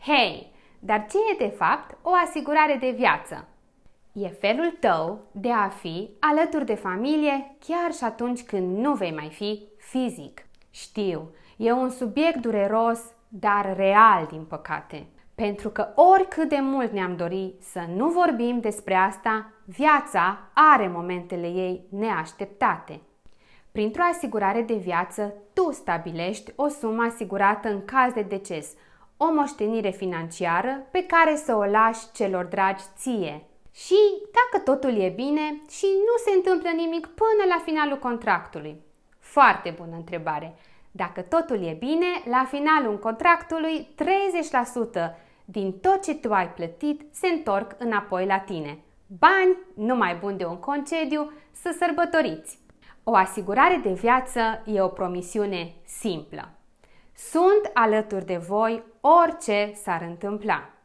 Hei, dar ce e de fapt o asigurare de viață? E felul tău de a fi alături de familie chiar și atunci când nu vei mai fi fizic. Știu, e un subiect dureros, dar real din păcate. Pentru că oricât de mult ne-am dori să nu vorbim despre asta, viața are momentele ei neașteptate. Printr-o asigurare de viață, tu stabilești o sumă asigurată în caz de deces, o moștenire financiară pe care să o lași celor dragi ție. Și dacă totul e bine și nu se întâmplă nimic până la finalul contractului? Foarte bună întrebare. Dacă totul e bine, la finalul contractului, 30% din tot ce tu ai plătit se întorc înapoi la tine. Bani numai buni de un concediu să sărbătoriți. O asigurare de viață e o promisiune simplă. Sunt alături de voi orice s-ar întâmpla.